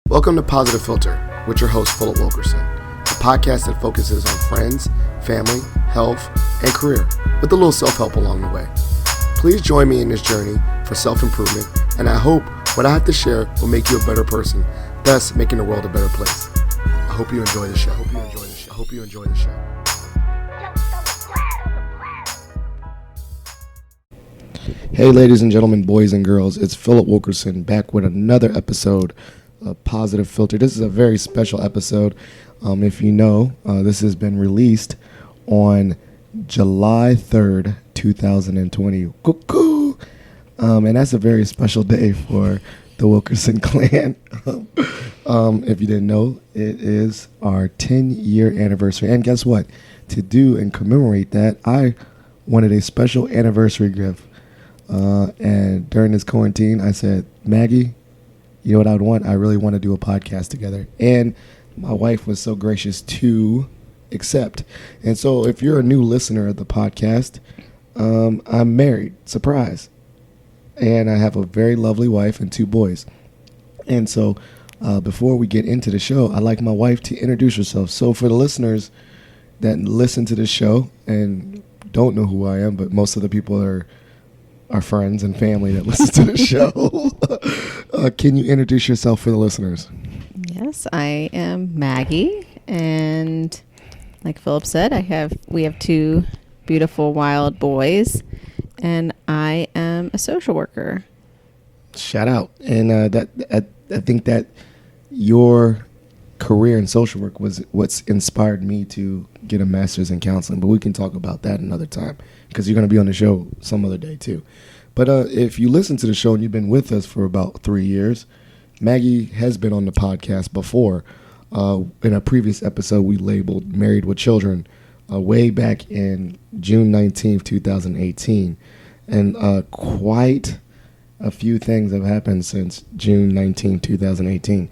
Welcome to Positive Filter with your host, Philip Wilkerson, a podcast that focuses on friends, family, health, and career, with a little self-help along the way. Please join me in this journey for self-improvement, and I hope what I have to share will make you a better person, thus making the world a better place. I hope you enjoy the show. I hope you enjoy the show. Hey, ladies and gentlemen, boys and girls, it's Philip Wilkerson back with another episode of Positive Filter. This is a very special episode. If you know, this has been released on July 3rd, 2020. Cuckoo! And that's a very special day for the Wilkerson clan. If you didn't know, it is our 10-year anniversary. And guess what? To do and commemorate that, I wanted a special anniversary gift. And during this quarantine, I said, Maggie, you know what I would want? I really want to do a podcast together. And my wife was so gracious to accept. And so if you're a new listener of the podcast, I'm married. Surprise. And I have a very lovely wife and two boys. And so before we get into the show, I'd like my wife to introduce herself. So for the listeners that listen to this show and don't know who I am, but most of the people are our friends and family that listen to the show. Can you introduce yourself for the listeners? Yes, I am Maggie, and like Philip said, we have two beautiful wild boys, and I am a social worker. Shout out. And I think that your career in social work was what's inspired me to get a master's in counseling, but we can talk about that another time because you're going to be on the show some other day too. But if you listen to the show and you've been with us for about 3 years, Maggie has been on the podcast before. In a previous episode, we labeled Married with Children way back in June 19th, 2018. And quite a few things have happened since June 19th, 2018.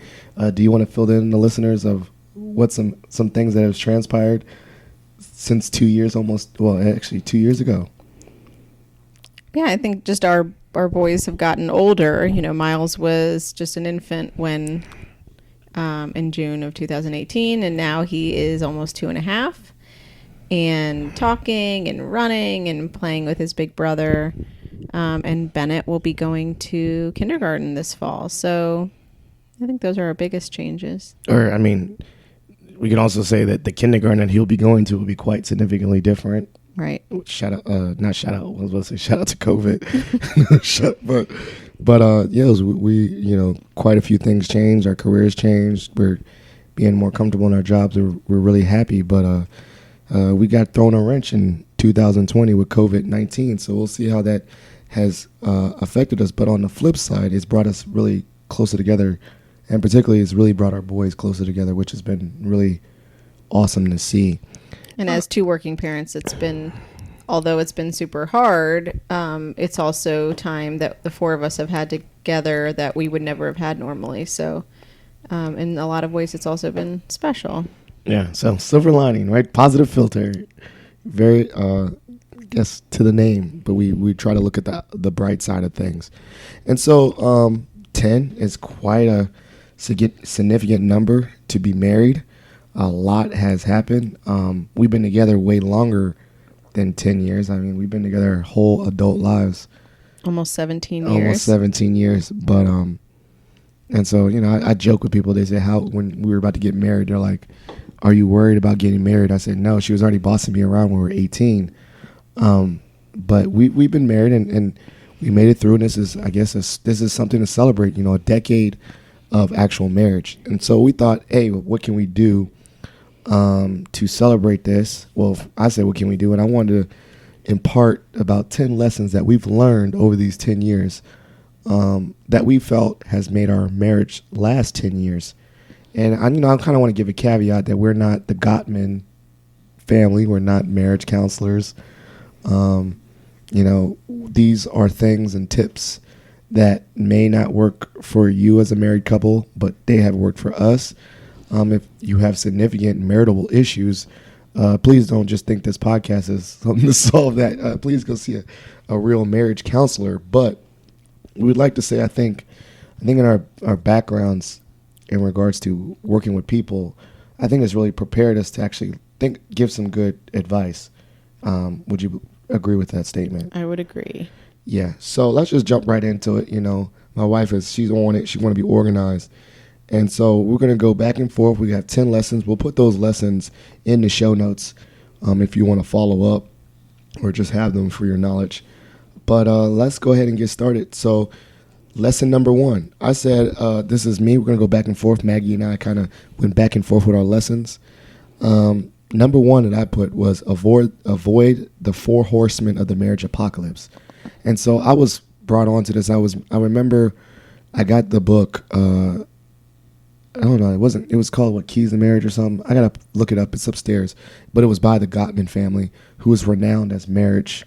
Do you want to fill in the listeners of what some things that have transpired since 2 years actually 2 years ago? Yeah, I think just our boys have gotten older. You know, Miles was just an infant when in June of 2018, and now he is almost 2.5 and talking and running and playing with his big brother. And Bennett will be going to kindergarten this fall. So I think those are our biggest changes. Or, I mean, we can also say that the kindergarten that he'll be going to will be quite significantly different. Right. Shout out to COVID. we quite a few things changed. Our careers changed. We're being more comfortable in our jobs. We're really happy. But we got thrown a wrench in 2020 with COVID-19. So we'll see how that has affected us. But on the flip side, it's brought us really closer together. And particularly, it's really brought our boys closer together, which has been really awesome to see. And as two working parents, although it's been super hard, it's also time that the four of us have had together that we would never have had normally. So in a lot of ways, it's also been special. Yeah, so silver lining, right? Positive filter. Very, guess to the name, but we try to look at the bright side of things. And so 10 is quite a significant number to be married. A lot has happened. We've been together way longer than 10 years. I mean, we've been together our whole adult lives. Almost 17 years. Almost 17 years. But, and so, I joke with people. They say, when we were about to get married, they're like, are you worried about getting married? I said, no, she was already bossing me around when we were 18. But we've been married and we made it through. And this is, I guess, this is something to celebrate, a decade of actual marriage. And so we thought, hey, what can we do to celebrate this? Well, I said, what can we do? And I wanted to impart about 10 lessons that we've learned over these 10 years that we felt has made our marriage last 10 years. And I kind of want to give a caveat that we're not the Gottman family. We're not marriage counselors. These are things and tips that may not work for you as a married couple, but they have worked for us. If you have significant marital issues, please don't just think this podcast is something to solve that. Please go see a real marriage counselor. But we would like to say, I think in our backgrounds, in regards to working with people, I think it's really prepared us to actually give some good advice. Would you agree with that statement? I would agree. Yeah. So let's just jump right into it. My wife she's on it. She want to be organized. And so we're going to go back and forth. We have 10 lessons. We'll put those lessons in the show notes if you want to follow up or just have them for your knowledge. But let's go ahead and get started. So lesson number 1, I said this is me. We're going to go back and forth. Maggie and I kind of went back and forth with our lessons. Number 1 that I put was avoid the 4 horsemen of the marriage apocalypse. And so I was brought on to this. I remember I got the book. I don't know. It was called Keys to Marriage or something. I got to look it up. It's upstairs. But it was by the Gottman family, who is renowned as marriage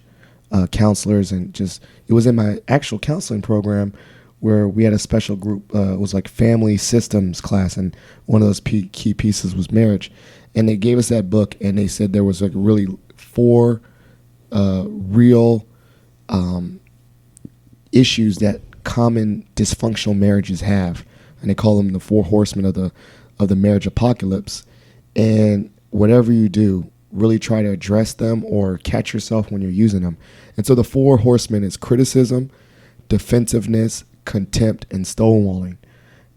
counselors. And it was in my actual counseling program where we had a special group. It was like family systems class. And one of those key pieces was marriage. And they gave us that book, and they said there was really 4 real issues that common dysfunctional marriages have, and they call them the 4 horsemen of the marriage apocalypse. And whatever you do, really try to address them or catch yourself when you're using them. And so the 4 horsemen is criticism, defensiveness, contempt, and stonewalling.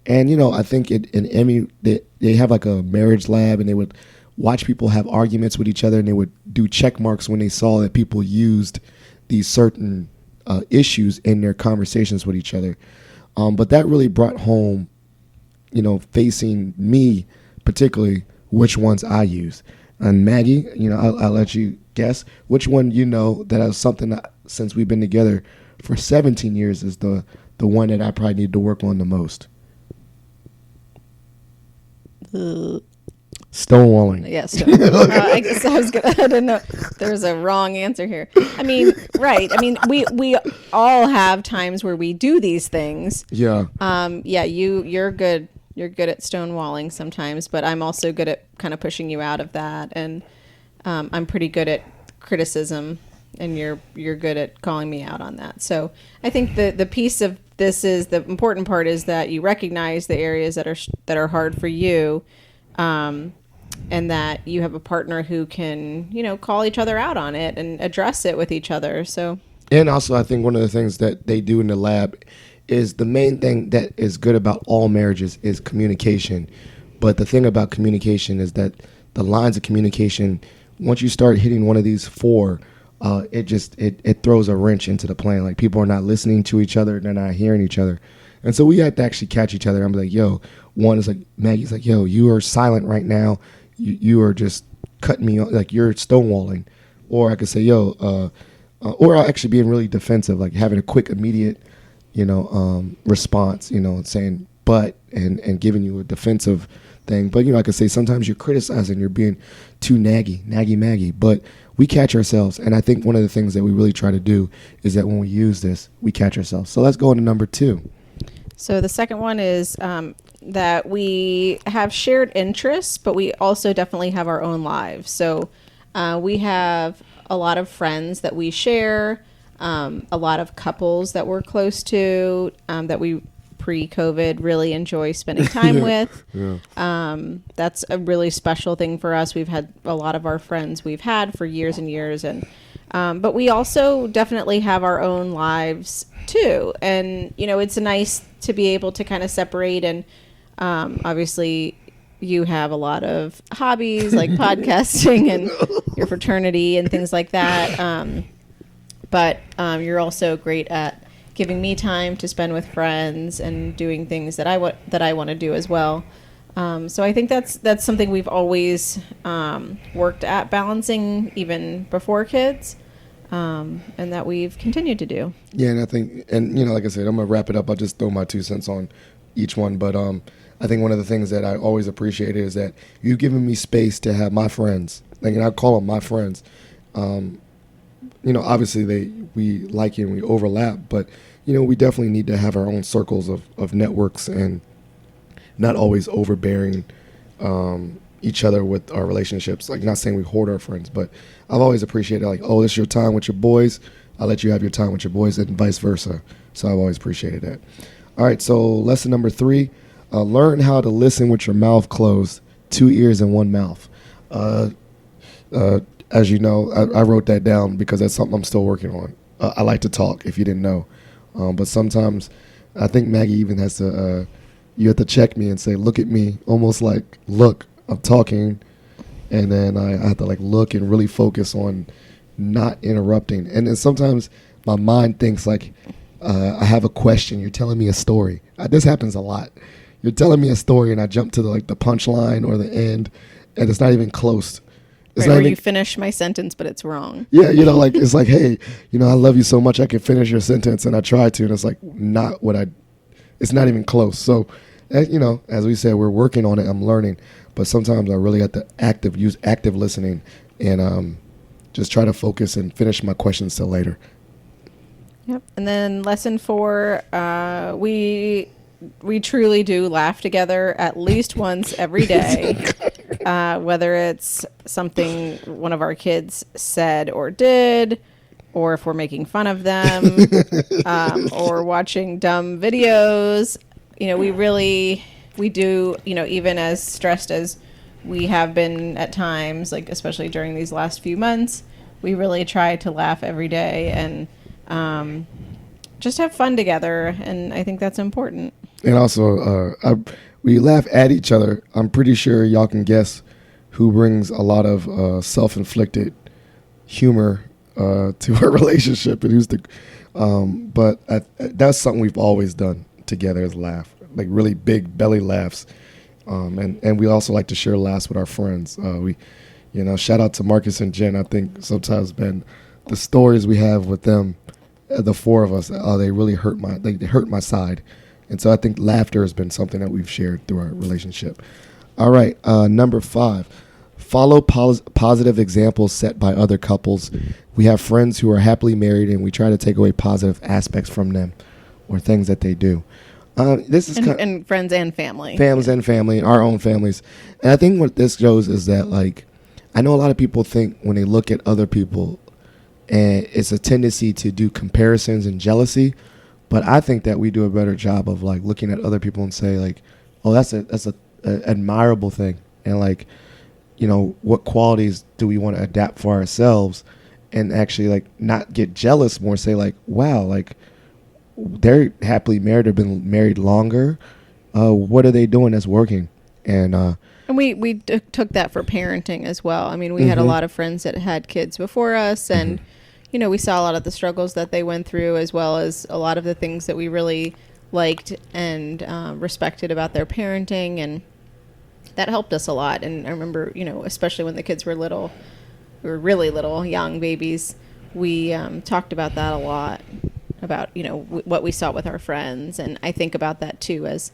And I think in Emmy they have like a marriage lab, and they would watch people have arguments with each other, and they would do check marks when they saw that people used these certain issues in their conversations with each other. But that really brought home, facing me particularly, which ones I use. And Maggie, I'll let you guess which one that is something that, since we've been together for 17 years, is the one that I probably need to work on the most. Stonewalling. Yes. I guess I didn't know. There's a wrong answer here. I mean, right. I mean, we all have times where we do these things. Yeah. Yeah. You're good. You're good at stonewalling sometimes, but I'm also good at kind of pushing you out of that. And I'm pretty good at criticism, and you're good at calling me out on that. So I think the piece of this is the important part is that you recognize the areas that are hard for you. And that you have a partner who can, call each other out on it and address it with each other. So, and also I think one of the things that they do in the lab is the main thing that is good about all marriages is communication. But the thing about communication is that the lines of communication, once you start hitting one of these 4, it throws a wrench into the plan. Like, people are not listening to each other, they're not hearing each other. And so we have to actually catch each other. I'm like, yo, one is like, Maggie's like, yo, you are silent right now. You are just cutting me off, like you're stonewalling. Or I could say, yo, or I'll actually being really defensive, like having a quick, immediate, response, saying but and giving you a defensive thing. But, I could say sometimes you're criticizing, you're being too Maggie. But we catch ourselves. And I think one of the things that we really try to do is that when we use this, we catch ourselves. So let's go into number 2. So the second one is that we have shared interests, but we also definitely have our own lives. So we have a lot of friends that we share, a lot of couples that we're close to, that we pre-COVID really enjoy spending time with. Yeah. That's a really special thing for us. We've had a lot of our friends we've had for years and years, and but we also definitely have our own lives too. And it's nice to be able to kind of separate. And obviously you have a lot of hobbies like podcasting and your fraternity and things like that. But you're also great at giving me time to spend with friends and doing things that I want to do as well. So I think that's something we've always worked at balancing even before kids, and that we've continued to do. Yeah, and I think, like I said, I'm gonna wrap it up. I'll just throw my 2 cents on each one, but I think one of the things that I always appreciate is that you've given me space to have my friends, and I call them my friends. Obviously we like you and we overlap, but we definitely need to have our own circles of networks and not always overbearing each other with our relationships. Like, not saying we hoard our friends, but I've always appreciated, like, oh, this is your time with your boys, I'll let you have your time with your boys, and vice versa. So I've always appreciated that. All right, so lesson number 3, Learn how to listen with your mouth closed, 2 ears and 1 mouth. As you know, I wrote that down because that's something I'm still working on. I like to talk, if you didn't know. But sometimes I think Maggie even has to, you have to check me and say, look at me, almost like, look, I'm talking. And then I have to like look and really focus on not interrupting. And then sometimes my mind thinks like, I have a question. You're telling me a story. This happens a lot. You're telling me a story and I jump to the punchline or the end and it's not even close. It's right, not or even, you finish my sentence, but it's wrong. yeah, like it's like, hey, I love you so much I can finish your sentence, and I try to, and it's like it's not even close. So, as we said, we're working on it. I'm learning, but sometimes I really have to use active listening, and just try to focus and finish my questions till later. Yep. And then lesson 4, we truly do laugh together at least once every day. Whether it's something one of our kids said or did, or if we're making fun of them, or watching dumb videos, we do, even as stressed as we have been at times, like especially during these last few months, we really try to laugh every day and just have fun together. And I think that's important. And also, we laugh at each other. I'm pretty sure y'all can guess who brings a lot of self-inflicted humor to our relationship, and who's the. But that's something we've always done together, is laugh, like really big belly laughs, and we also like to share laughs with our friends. Shout out to Marcus and Jen. I think sometimes, Ben, the stories we have with them, the 4 of us, they really hurt my side. And so I think laughter has been something that we've shared through our relationship. All right, number 5, follow positive examples set by other couples. We have friends who are happily married, and we try to take away positive aspects from them or things that they do. This is and friends and family. Families and family, our own families. And I think what this shows is that, like, I know a lot of people think when they look at other people, and it's a tendency to do comparisons and jealousy. But I think that we do a better job of like looking at other people and say like, oh, that's a admirable thing, and like, what qualities do we want to adapt for ourselves, and actually like not get jealous, more say like, wow, like they're happily married or been married longer. What are they doing that's working? And we took that for parenting as well. I mean, we had a lot of friends that had kids before us, and we saw a lot of the struggles that they went through, as well as a lot of the things that we really liked and respected about their parenting, and that helped us a lot. And I remember, especially when the kids were little, we were really little, young babies, we talked about that a lot, about, what we saw with our friends. And I think about that too, as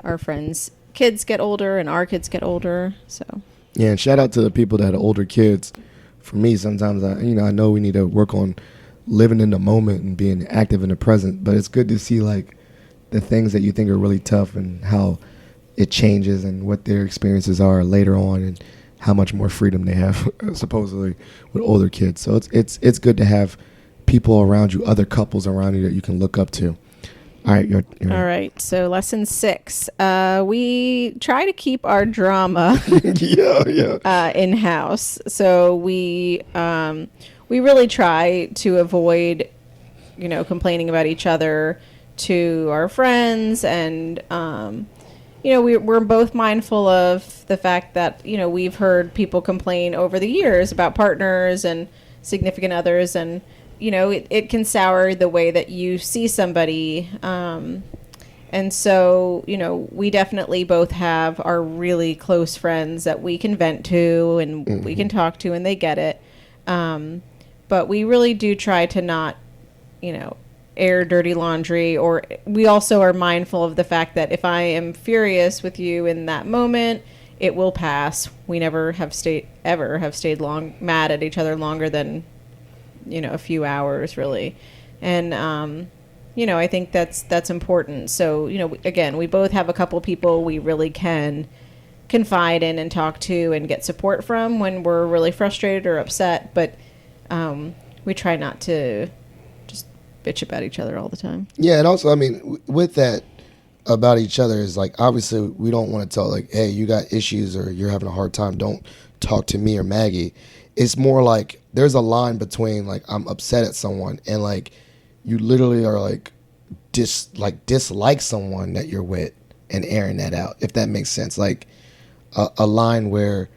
our friends' kids get older and our kids get older. So yeah, and shout out to the people that had older kids. For me, sometimes I know we need to work on living in the moment and being active in the present, but it's good to see like the things that you think are really tough and how it changes and what their experiences are later on and how much more freedom they have supposedly with older kids. So it's good to have people around you, other couples around you that you can look up to. All right, you're all right. So lesson 6, we try to keep our drama in house. So we really try to avoid, complaining about each other to our friends, and we're both mindful of the fact that we've heard people complain over the years about partners and significant others, and it can sour the way that you see somebody. And so, we definitely both have our really close friends that we can vent to and we can talk to, and they get it. But we really do try to not, air dirty laundry, or we also are mindful of the fact that if I am furious with you in that moment, it will pass. We never have stayed mad at each other longer than a few hours, really. And I think that's important. So again, we both have a couple people we really can confide in and talk to and get support from when we're really frustrated or upset, but we try not to just bitch about each other all the time. Yeah, and also, I mean, with that, about each other is like, obviously we don't want to tell like, hey, you got issues or you're having a hard time, don't talk to me or Maggie. It's more like there's a line between like I'm upset at someone and like you literally are like dislike someone that you're with and airing that out, if that makes sense. Like a line where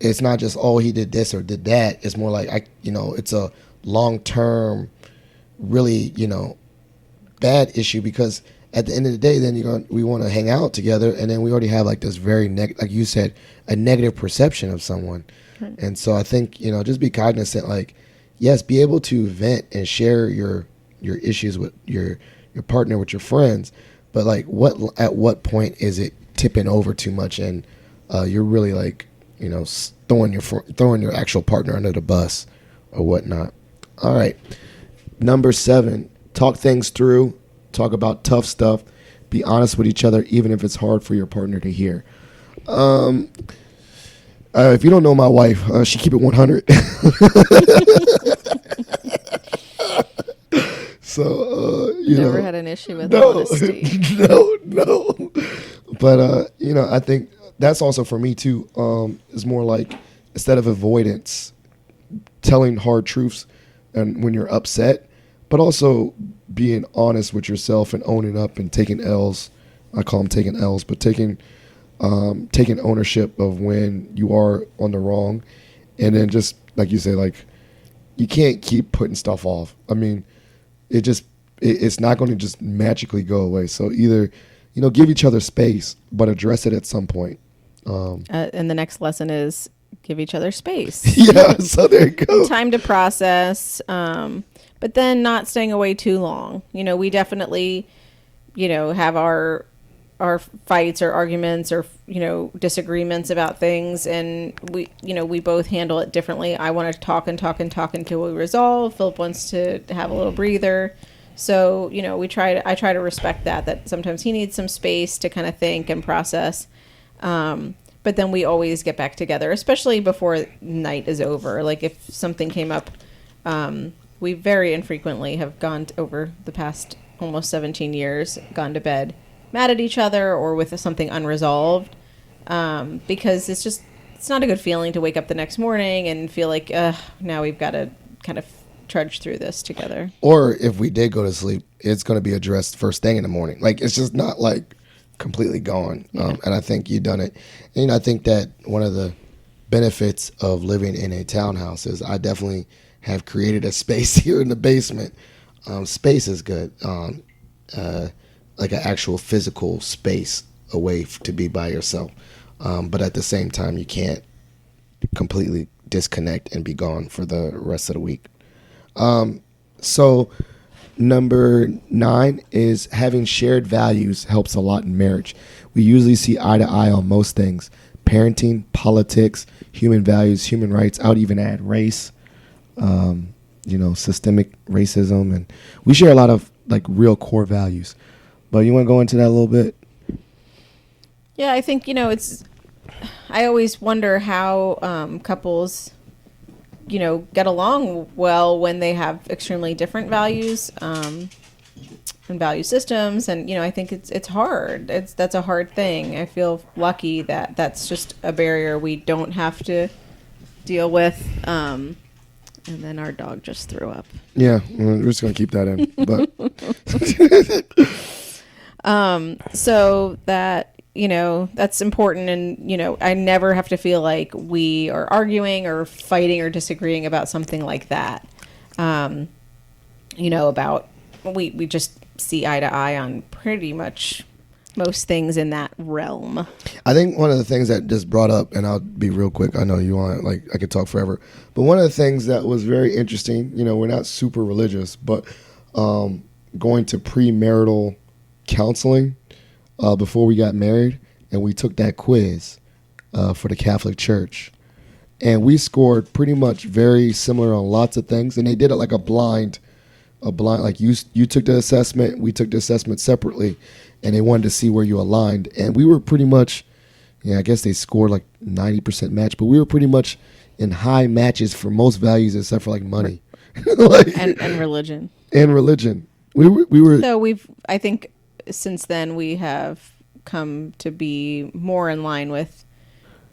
it's not just, oh, he did this or did that. It's more like it's a long term, really, bad issue, because at the end of the day, then we want to hang out together, and then we already have like this very like you said, a negative perception of someone. Right. And so I think just be cognizant. Like, yes, be able to vent and share your issues with your partner, with your friends, but like at what point is it tipping over too much, and you're really like throwing your actual partner under the bus or whatnot. All right, number 7. Talk things through. Talk about tough stuff. Be honest with each other, even if it's hard for your partner to hear. If you don't know my wife, she keep it 100. So, never had an issue with honesty. No. But, I think that's also for me too. Is more like, instead of avoidance, telling hard truths and when you're upset, but also being honest with yourself and owning up and taking L's. I call them taking L's, but taking ownership of when you are on the wrong. And then just, like you say, like, you can't keep putting stuff off. I mean, it's not going to just magically go away. So either, give each other space, but address it at some point. And the next lesson is give each other space. Yeah, so there you go. Time to process. But then not staying away too long. We definitely, have our fights or arguments or, disagreements about things. And we both handle it differently. I want to talk until we resolve. Philip wants to have a little breather. So, I try to respect that sometimes he needs some space to kind of think and process. But then we always get back together, especially before night is over. Like if something came up, we very infrequently have gone over the past almost 17 years, gone to bed mad at each other or with something unresolved, because it's not a good feeling to wake up the next morning and feel like, now we've got to kind of trudge through this together. Or if we did go to sleep, it's going to be addressed first thing in the morning. Like, it's just not like completely gone. Yeah. And I think you've done it. And I think that one of the benefits of living in a townhouse is I definitely have created a space here in the basement. Space is good. Like an actual physical space away to be by yourself. But at the same time, you can't completely disconnect and be gone for the rest of the week. So number 9 is having shared values helps a lot in marriage. We usually see eye to eye on most things: parenting, politics, human values, human rights. I would even add race, systemic racism. And we share a lot of like real core values. But you want to go into that a little bit? Yeah, I think, I always wonder how couples, get along well when they have extremely different values and value systems. And, I think it's hard. That's a hard thing. I feel lucky that that's just a barrier we don't have to deal with. And then our dog just threw up. Yeah, we're just going to keep that in. But so that, that's important. And, I never have to feel like we are arguing or fighting or disagreeing about something like that. About we just see eye to eye on pretty much most things in that realm. I think one of the things that just brought up, and I'll be real quick, I know you want, like, I could talk forever, but one of the things that was very interesting, we're not super religious, but going to premarital counseling before we got married, and we took that quiz for the Catholic Church, and we scored pretty much very similar on lots of things, and they did it like a blind, like you took the assessment, we took the assessment separately, and they wanted to see where you aligned, and we were pretty much, I guess they scored like 90% match, but we were pretty much in high matches for most values except for like money, and religion. And religion. We were. So I think since then we have come to be more in line with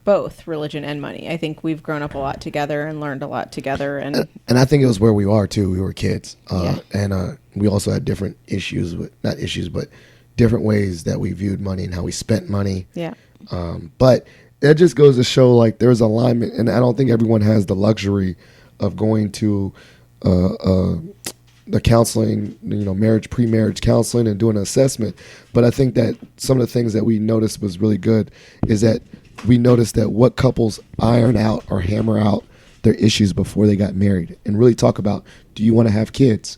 both religion and money. I think we've grown up a lot together and learned a lot together. And I think it was where we are too. We were kids. Yeah. And we also had different issues not issues, but different ways that we viewed money and how we spent money. Yeah. But that just goes to show like there's alignment, and I don't think everyone has the luxury of going to the counseling, pre-marriage counseling and doing an assessment. But I think that some of the things that we noticed was really good is that we noticed that what couples iron out or hammer out their issues before they got married and really talk about, do you want to have kids?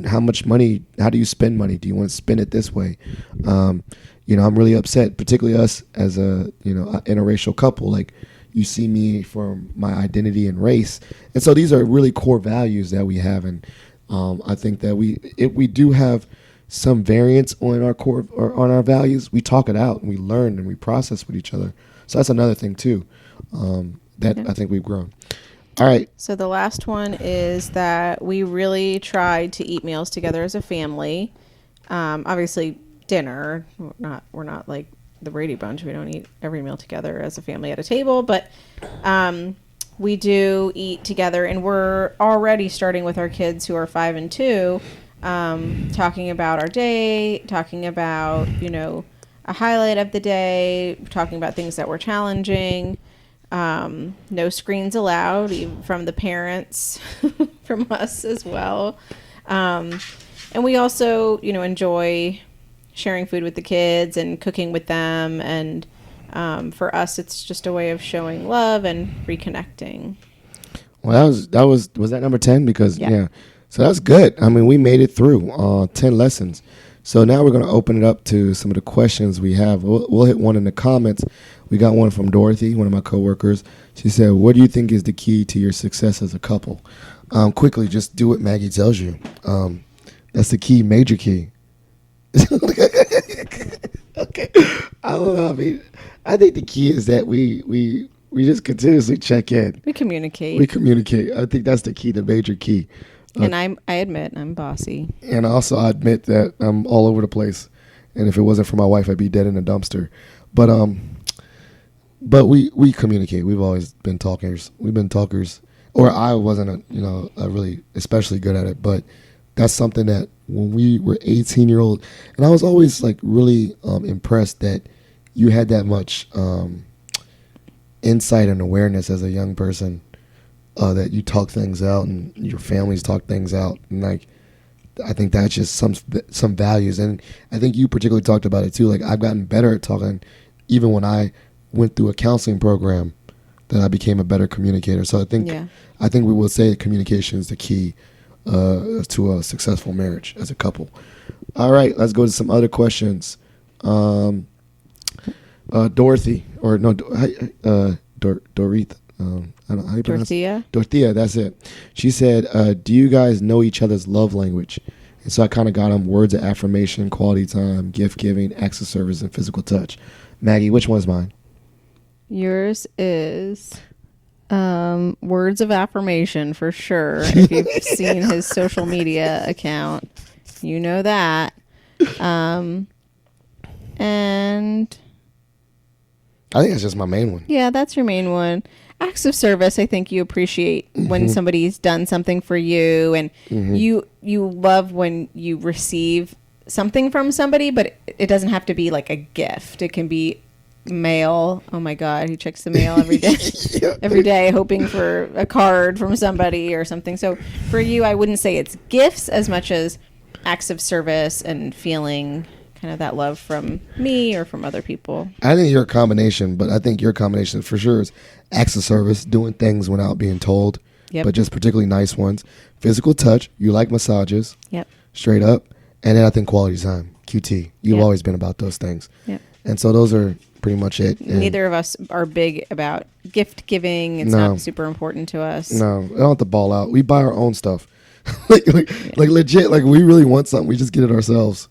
How much money, how do you spend money? Do you want to spend it this way? I'm really upset, particularly us as a, interracial couple. Like, you see me for my identity and race. And so these are really core values that we have. And I think that we do have some variance on our core or on our values. We talk it out and we learn and we process with each other. So that's another thing too, I think we've grown. All right. So the last one is that we really tried to eat meals together as a family. Obviously dinner, we're not like the Brady Bunch. We don't eat every meal together as a family at a table, but we do eat together, and we're already starting with our kids who are 5 and 2, talking about our day, talking about, a highlight of the day, talking about things that were challenging. No screens allowed, even from the parents, from us as well. And we also, enjoy sharing food with the kids and cooking with them. And for us, it's just a way of showing love and reconnecting. Well, was that number 10? Because, so that's good. I mean, we made it through 10 lessons. So now we're going to open it up to some of the questions we have. We'll hit one in the comments. We got one from Dorothy, one of my coworkers. She said, what do you think is the key to your success as a couple? Quickly, just do what Maggie tells you. That's the key, major key. Okay. I don't know. I mean, I think the key is that we just continuously check in. We communicate. I think that's the key, the major key. And I admit I'm bossy. And also I admit that I'm all over the place. And if it wasn't for my wife, I'd be dead in a dumpster. But we communicate. We've always been talkers. We've been talkers. Or I wasn't a really especially good at it. But that's something that when we were 18-year-old, and I was always like really impressed that you had that much insight and awareness as a young person. That you talk things out and your families talk things out, and like I think that's just some values, and I think you particularly talked about it too. Like, I've gotten better at talking, even when I went through a counseling program, that I became a better communicator. So I think we will say that communication is the key to a successful marriage as a couple. All right, let's go to some other questions. Dorothy, or no, Dorith. I don't know how you pronounce it. Dorothea, that's it. She said, do you guys know each other's love language? And so I kind of got them words of affirmation, quality time, gift giving, acts of service, and physical touch. Maggie, which one's mine? Yours is words of affirmation for sure. If you've seen his social media account, you know that. And I think that's just my main one. Yeah, that's your main one. Acts of service, I think you appreciate when somebody's done something for you, and you love when you receive something from somebody, but it doesn't have to be like a gift. It can be mail. Oh my God, he checks the mail every day, every day, hoping for a card from somebody or something. So for you, I wouldn't say it's gifts as much as acts of service and feeling kind of that love from me or from other people. I think you're a combination, but I think your combination for sure is acts of service, doing things without being told, but just particularly nice ones. Physical touch, you like massages, straight up. And then I think quality time, QT. You've always been about those things. And so those are pretty much it. And neither of us are big about gift giving. It's not super important to us. No, I don't have to ball out. We buy our own stuff. like legit, like we really want something, we just get it ourselves.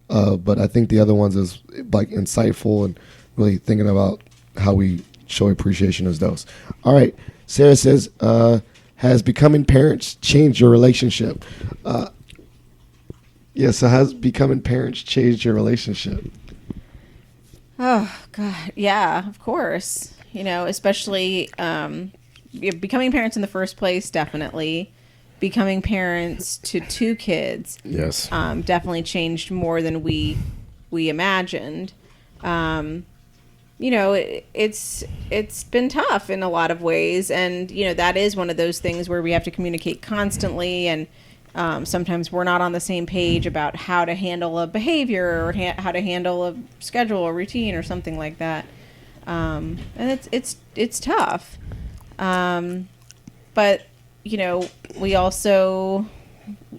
But I think the other ones is like insightful and really thinking about how we show appreciation as those. All right. Sarah says, has becoming parents changed your relationship? Yeah. So has becoming parents changed your relationship? Oh God, yeah, of course. Especially becoming parents in the first place, definitely. Becoming parents to two kids, Yes. definitely changed more than we imagined. It's been tough in a lot of ways, and that is one of those things where we have to communicate constantly, and sometimes we're not on the same page about how to handle a behavior or how to handle a schedule or routine or something like that. And it's tough. But we also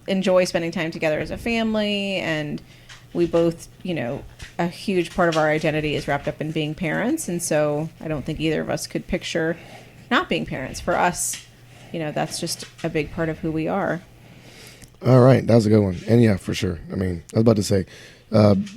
enjoy spending time together as a family, and we both, a huge part of our identity is wrapped up in being parents, and so I don't think either of us could picture not being parents. For us, that's just a big part of who we are. All right, that was a good one. And yeah, for sure. I mean, I was about to say,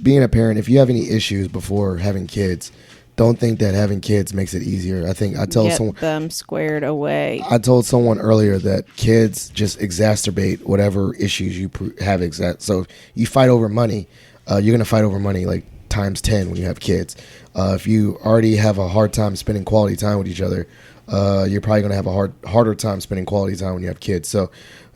being a parent, if you have any issues before having kids, don't think that having kids makes it easier. I think Get them squared away. I told someone earlier that kids just exacerbate whatever issues you have. So if you fight over money, you're going to fight over money like times 10 when you have kids. If you already have a hard time spending quality time with each other, you're probably going to have a harder time spending quality time when you have kids. So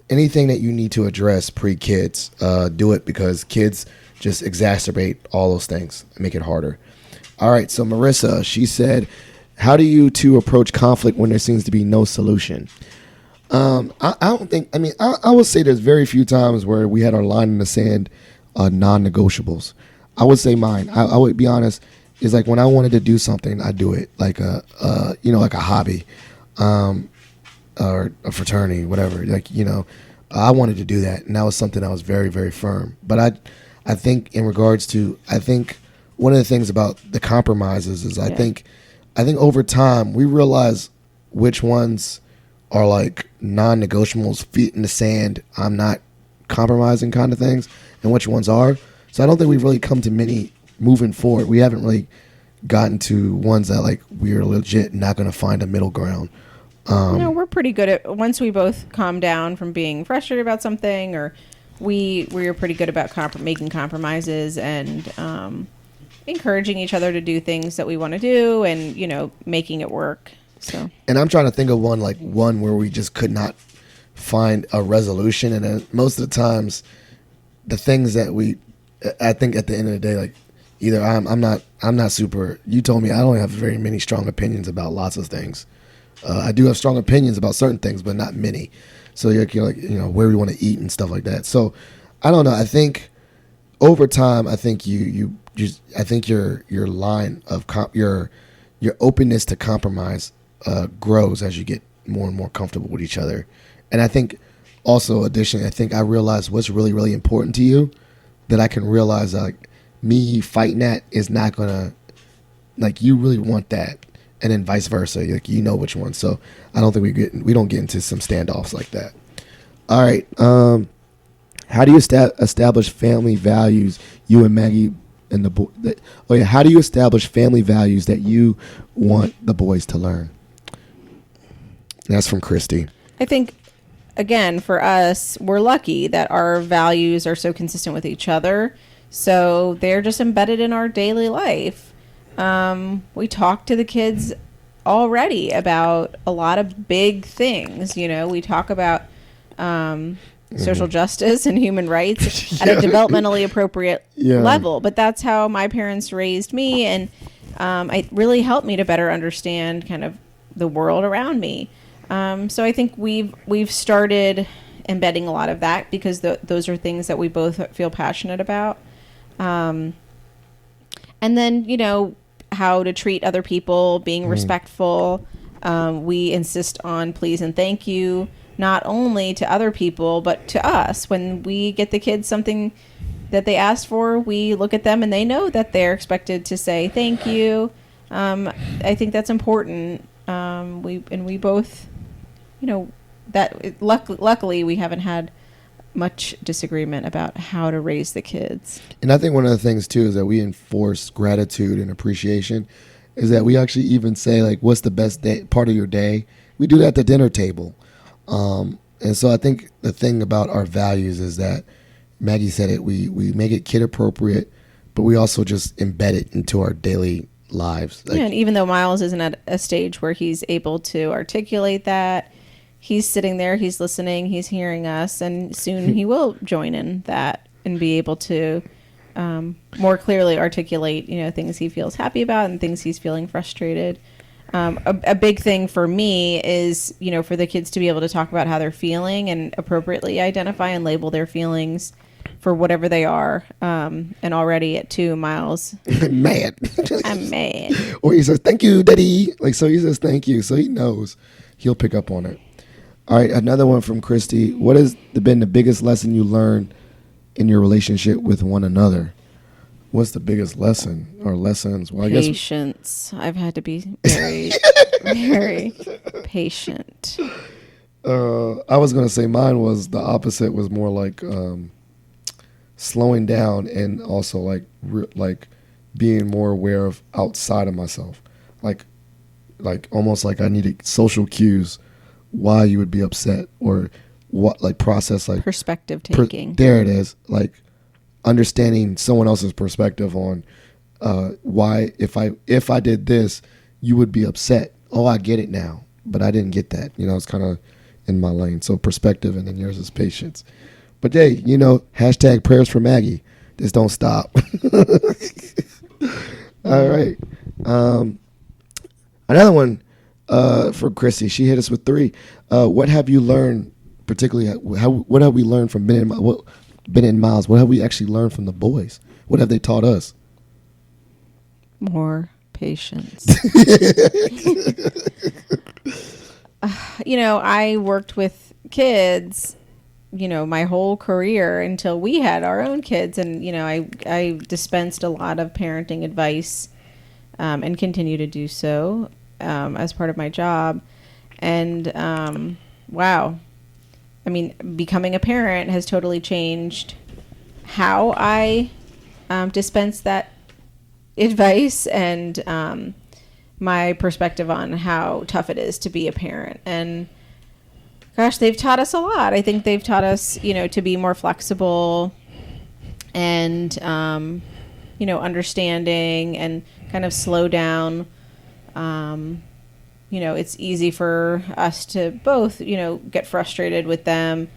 anything that you need to address pre-kids, do it, because kids just exacerbate all those things and make it harder. All right, so Marissa, she said, how do you two approach conflict when there seems to be no solution? I don't think, I would say there's very few times where we had our line in the sand, non-negotiables. I would say mine, I would be honest, is like when I wanted to do something, I do it like like a hobby, or a fraternity, whatever. I wanted to do that, and that was something I was very, very firm. But I think in regards to, one of the things about the compromises is I think over time we realize which ones are like non-negotiables, feet in the sand, I'm not compromising kind of things, and which ones are. So I don't think we've really come to many moving forward. We haven't really gotten to ones that like we are legit not going to find a middle ground. We're pretty good at, once we both calm down from being frustrated about something, or we are pretty good about making compromises and encouraging each other to do things that we want to do, and making it work. So, and I'm trying to think of one where we just could not find a resolution, and then most of the times the things that I think at the end of the day, like, either I'm not super, you told me I don't have very many strong opinions about lots of things. I do have strong opinions about certain things, but not many. So you're like, where we want to eat and stuff like that. So I don't know. I think over time, I think I think your line of your openness to compromise grows as you get more and more comfortable with each other. And I think also, additionally, I think I realize what's really, really important to you, that I can realize like me fighting that is not gonna, like, you really want that, and then vice versa, like, which one. So I don't think we don't get into some standoffs like that. All right, how do you establish family values, you and Maggie and the boy? How do you establish family values that you want the boys to learn? That's from Christy. I think, again, for us, we're lucky that our values are so consistent with each other. So they're just embedded in our daily life. We talk to the kids already about a lot of big things. We talk about social justice and human rights at a developmentally appropriate level. But that's how my parents raised me, and it really helped me to better understand kind of the world around me. So I think we've started embedding a lot of that, because those are things that we both feel passionate about. And then, how to treat other people, being respectful. We insist on please and thank you, not only to other people, but to us. When we get the kids something that they asked for, we look at them and they know that they're expected to say thank you. I think that's important. We both, luckily we haven't had much disagreement about how to raise the kids. And I think one of the things too is that we enforce gratitude and appreciation, is that we actually even say, like, what's the best part of your day? We do that at the dinner table. And so I think the thing about our values is that Maggie said it, we make it kid appropriate, but we also just embed it into our daily lives. Like, yeah, and even though Miles isn't at a stage where he's able to articulate that, he's sitting there, he's listening, he's hearing us, and soon he will join in that and be able to more clearly articulate, things he feels happy about and things he's feeling frustrated. A big thing for me is, for the kids to be able to talk about how they're feeling and appropriately identify and label their feelings for whatever they are. And already at 2, Miles, mad. I'm mad. Or he says, "Thank you, Daddy." Like, so he says, "Thank you." So he knows he'll pick up on it. All right. Another one from Christy. What has been the biggest lesson you learned in your relationship with one another? What's the biggest lesson or lessons? Well, Patience. I've had to be very, very patient. I was going to say mine was the opposite, was more like slowing down and also like being more aware of outside of myself. Like almost like I needed social cues why you would be upset or what, like process, like perspective taking. There it is. Like understanding someone else's perspective on why if I did this, you would be upset. Oh, I get it now, but I didn't get that. It's kind of in my lane. So perspective, and then yours is patience. But hey, hashtag prayers for Maggie. Just don't stop. All right. Another one for Chrissy. She hit us with 3. What have you learned, particularly? What have we learned from Ben and Miles? What have we actually learned from the boys? What have they taught us? More patience. I worked with kids, my whole career until we had our own kids. And, I dispensed a lot of parenting advice and continue to do so as part of my job. And, wow. I mean, becoming a parent has totally changed how I dispense that advice and my perspective on how tough it is to be a parent. And gosh, they've taught us a lot. I think they've taught us, to be more flexible and, understanding and kind of slow down. It's easy for us to both, get frustrated with them.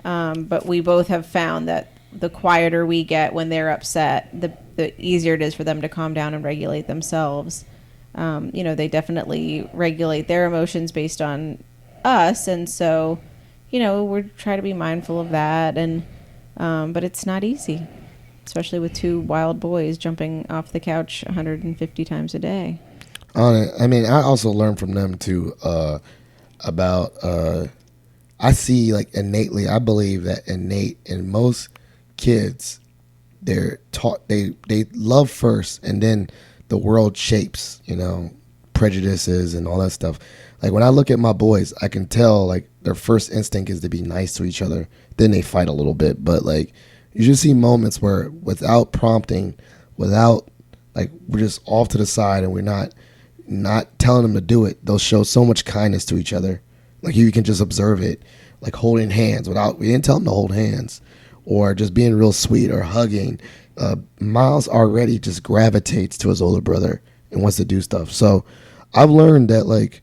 But we both have found that the quieter we get when they're upset, the easier it is for them to calm down and regulate themselves. They definitely regulate their emotions based on us. And so, we're trying to be mindful of that. And, but it's not easy, especially with 2 wild boys jumping off the couch 150 times a day. I mean, I also learned from them too, about, I see like innately, I believe that innate in most kids, they're taught, they love first, and then the world shapes, prejudices and all that stuff. Like when I look at my boys, I can tell like their first instinct is to be nice to each other. Then they fight a little bit, but like you just see moments where without prompting, without like we're just off to the side and we're not telling them to do it, they'll show so much kindness to each other. Like you can just observe it, like holding hands we didn't tell them to hold hands, or just being real sweet or hugging. Miles already just gravitates to his older brother and wants to do stuff. So I've learned that like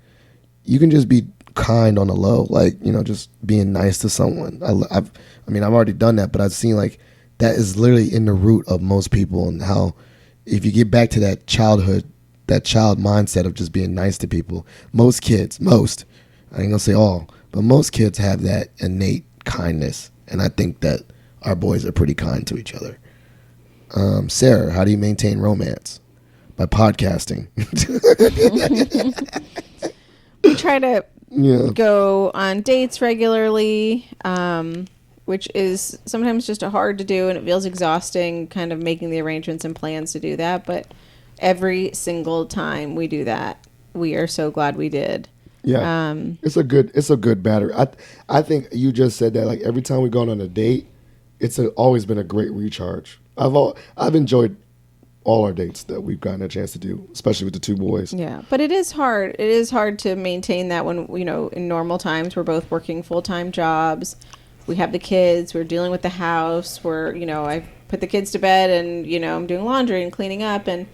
you can just be kind on the low, like, just being nice to someone. I've already done that, but I've seen like that is literally in the root of most people, and how if you get back to that child mindset of just being nice to people, most, I ain't gonna say all, but most kids have that innate kindness. And I think that our boys are pretty kind to each other. Sarah, how do you maintain romance? By podcasting. We try to go on dates regularly, which is sometimes just hard to do, and it feels exhausting kind of making the arrangements and plans to do that. But every single time we do that, we are so glad we did. Yeah, it's a good battery. I think you just said that, like every time we've gone on a date, it's always been a great recharge. I've enjoyed all our dates that we've gotten a chance to do, especially with the 2 boys. Yeah, but it is hard. It is hard to maintain that when, in normal times we're both working full-time jobs. we have the kids, we're dealing with the house, I put the kids to bed, and I'm doing laundry and cleaning up, and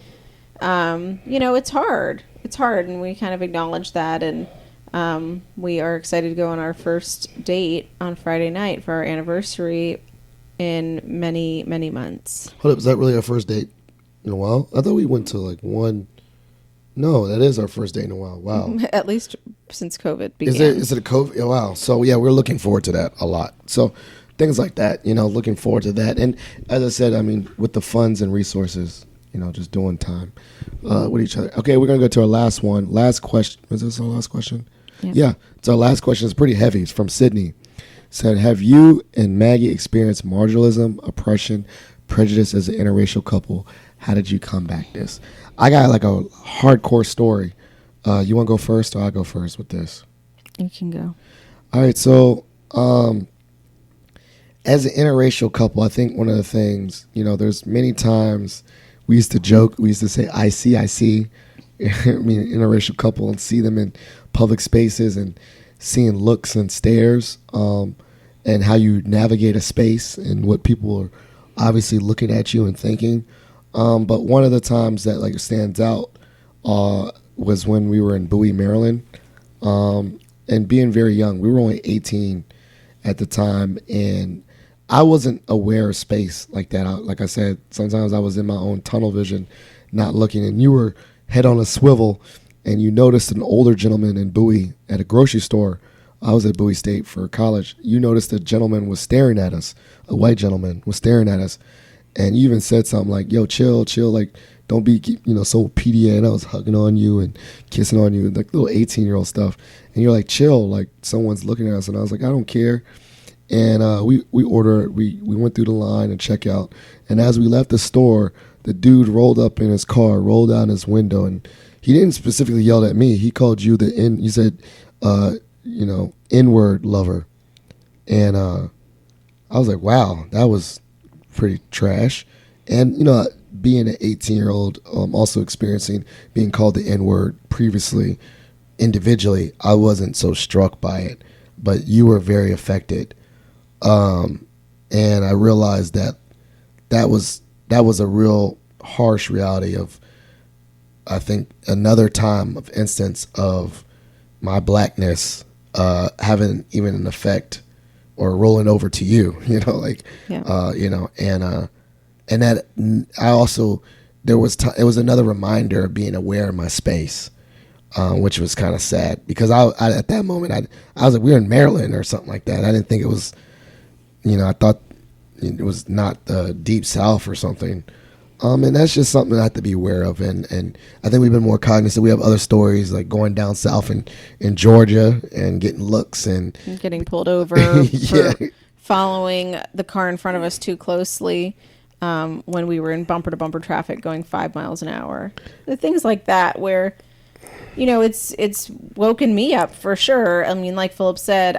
it's hard. It's hard, and we kind of acknowledge that, and we are excited to go on our first date on Friday night for our anniversary in many, many months. Hold up, is that really our first date in a while? I thought we went to like one. No, that is our first date in a while. Wow. At least since COVID began. Is it a COVID? Oh, wow. So, yeah, we're looking forward to that a lot. So, things like that, looking forward to that. And as I said, I mean, with the funds and resources, just doing time with each other. Okay, we're going to go to our last one. Last question. Was this our last question? Yeah. It's our last question. It's pretty heavy. It's from Sydney. Said, have you and Maggie experienced marginalism, oppression, prejudice as an interracial couple? How did you combat this? I got like a hardcore story. You want to go first, or I'll go first with this? You can go. All right. So, as an interracial couple, I think one of the things, there's many times we used to joke. We used to say, I see. I mean, interracial couple, and see them in public spaces and seeing looks and stares, and how you navigate a space and what people are obviously looking at you and thinking. But one of the times that like stands out was when we were in Bowie, Maryland, and being very young. We were only 18 at the time, and I wasn't aware of space like that. Like I said, sometimes I was in my own tunnel vision, not looking, and you were head on a swivel, and you noticed an older gentleman in Bowie at a grocery store. I was at Bowie State for college. You noticed a gentleman was staring at us, a white gentleman was staring at us. And you even said something like, yo, chill, like, don't be, so PDA. And I was hugging on you and kissing on you, like little 18-year-old stuff. And you're like, chill, like someone's looking at us. And I was like, I don't care. And we went through the line and check out. And as we left the store, the dude rolled up in his car, rolled down his window. And he didn't specifically yell at me. He called you he said, N-word lover. And I was like, wow, that was pretty trash. And being an 18-year-old, also experiencing being called the N-word previously individually, I wasn't so struck by it, but you were very affected, and I realized that was a real harsh reality of, I think, another time of instance of my blackness having even an effect or rolling over to you, and that I also, it was another reminder of being aware of my space, which was kind of sad because I at that moment, I was like, we were in Maryland or something like that. I didn't think it was, I thought it was not the deep South or something. And that's just something I have to be aware of. And I think we've been more cognizant. We have other stories like going down south in Georgia and getting looks and getting pulled over for following the car in front of us too closely when we were in bumper to bumper traffic going 5 miles an hour. The things like that where, it's woken me up for sure. I mean, like Philip said,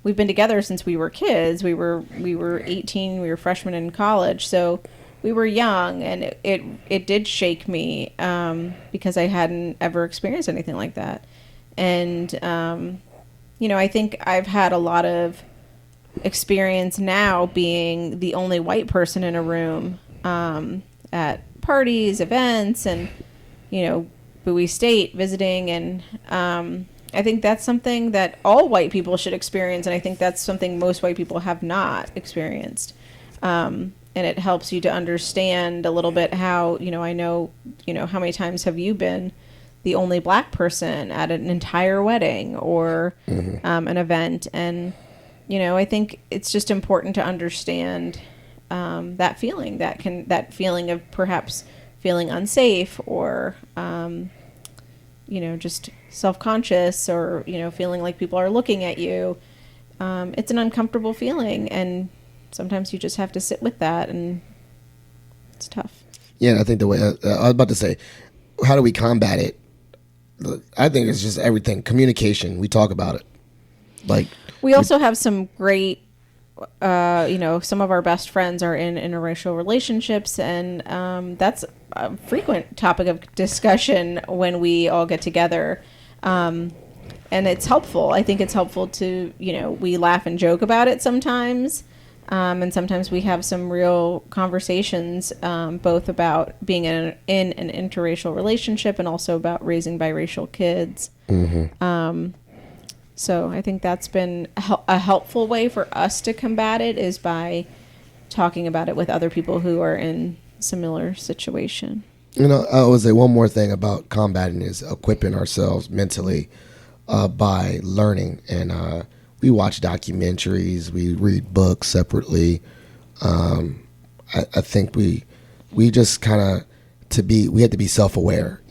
we've been together since we were kids. We were 18. We were freshmen in college. So we were young, and it did shake me because I hadn't ever experienced anything like that. And, I think I've had a lot of experience now being the only white person in a room at parties, events, and, Bowie State visiting. And I think that's something that all white people should experience, and I think that's something most white people have not experienced. And it helps you to understand a little bit how, I know, how many times have you been the only black person at an entire wedding or an event? And, I think it's just important to understand that feeling, that feeling of perhaps feeling unsafe or, just self-conscious or, feeling like people are looking at you. It's an uncomfortable feeling, and sometimes you just have to sit with that, and it's tough. Yeah, and I think the way I was about to say, how do we combat it? I think it's just everything. Communication. We talk about it. Like we also have some great, some of our best friends are in interracial relationships, and that's a frequent topic of discussion when we all get together. and it's helpful. I think it's helpful to, we laugh and joke about it sometimes. And sometimes we have some real conversations, both about being in an interracial relationship and also about raising biracial kids. So I think that's been a helpful way for us to combat it, is by talking about it with other people who are in similar situation. I would say one more thing about combating is equipping ourselves mentally by learning. And we watch documentaries, we read books separately. I think we just kind of, we had to be self-aware,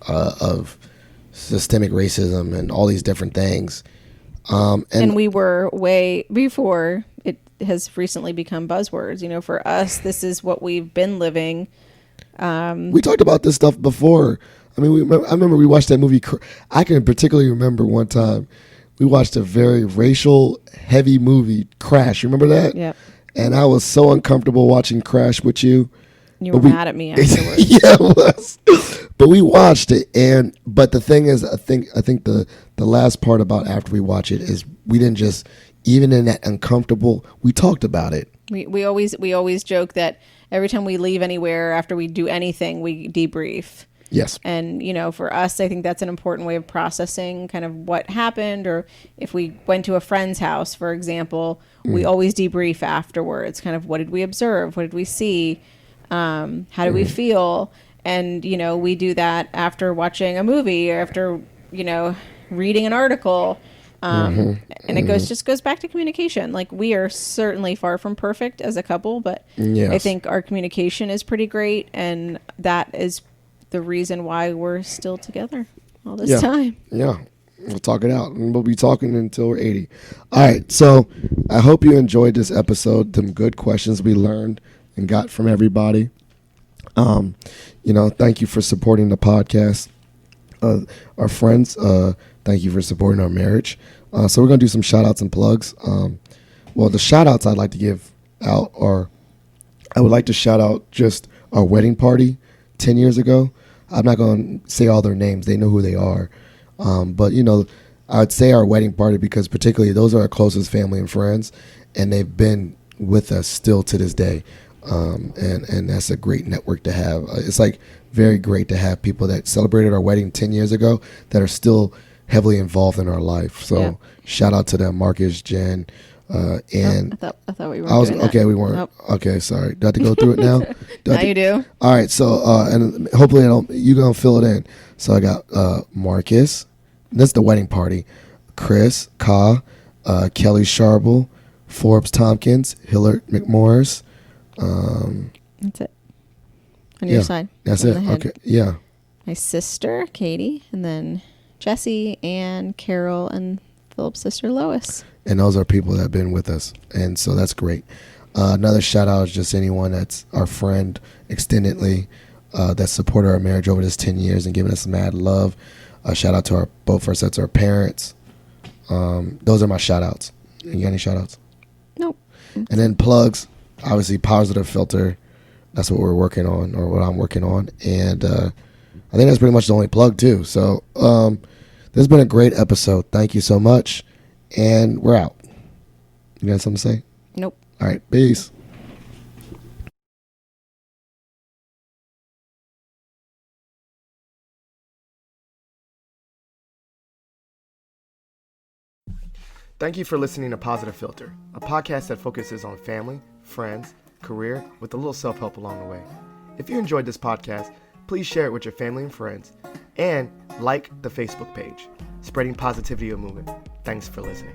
of systemic racism and all these different things. And we were way before it has recently become buzzwords. For us, this is what we've been living. We talked about this stuff before. I remember we watched that movie. I can particularly remember one time we watched a very racial heavy movie, Crash. You remember that? Yep. And I was so uncomfortable watching Crash with you. You were mad at me afterwards. Yeah, it was. But we watched it, but the thing is, I think the last part about after we watch it is we didn't just, even in that uncomfortable, we talked about it. We always joke that every time we leave anywhere after we do anything, we debrief. Yes. And, for us, I think that's an important way of processing kind of what happened. Or if we went to a friend's house, for example, we always debrief afterwards. Kind of, what did we observe? What did we see? How did we feel? And, we do that after watching a movie or after, reading an article. And it just goes back to communication. Like, we are certainly far from perfect as a couple, but yes. I think our communication is pretty great. And that is the reason why we're still together all this time. Yeah. We'll talk it out, and we'll be talking until we're 80. All right. So I hope you enjoyed this episode. Some good questions we learned and got from everybody. Thank you for supporting the podcast. Our friends, thank you for supporting our marriage. So we're going to do some shout outs and plugs. The shout outs I'd like to give out are, I would like to shout out just our wedding party 10 years ago. I'm not going to say all their names. They know who they are. But I would say our wedding party because particularly those are our closest family and friends, and they've been with us still to this day. And that's a great network to have. It's like very great to have people that celebrated our wedding 10 years ago that are still heavily involved in our life. So shout out to them, Marcus, Jen, and I thought we weren't doing that. Okay, we weren't. Nope. Okay, sorry. Do I have to go through it now? Now you do. All right. So, and hopefully you're going to fill it in. So I got Marcus. That's the wedding party. Chris, Ka, Kelly Sharble, Forbes Tompkins, Hillard McMorris. That's it. On your side. That's it. Okay. Yeah. My sister, Katie, and then Jesse and Carol and Philip's sister, Lois. And those are people that have been with us. And so that's great. Another shout out is just anyone that's our friend extendedly that supported our marriage over this 10 years and given us mad love. Shout out to both our sets, our parents. Those are my shout outs. You got any shout outs? Nope. And then plugs, obviously Positive Filter. That's what we're working on, or what I'm working on. And I think that's pretty much the only plug too. So this has been a great episode. Thank you so much. And we're out. You got something to say? Nope. All right. Peace. Thank you for listening to Positive Filter, a podcast that focuses on family, friends, career, with a little self-help along the way. If you enjoyed this podcast, please share it with your family and friends, and like the Facebook page, Spreading Positivity of Movement. Thanks for listening.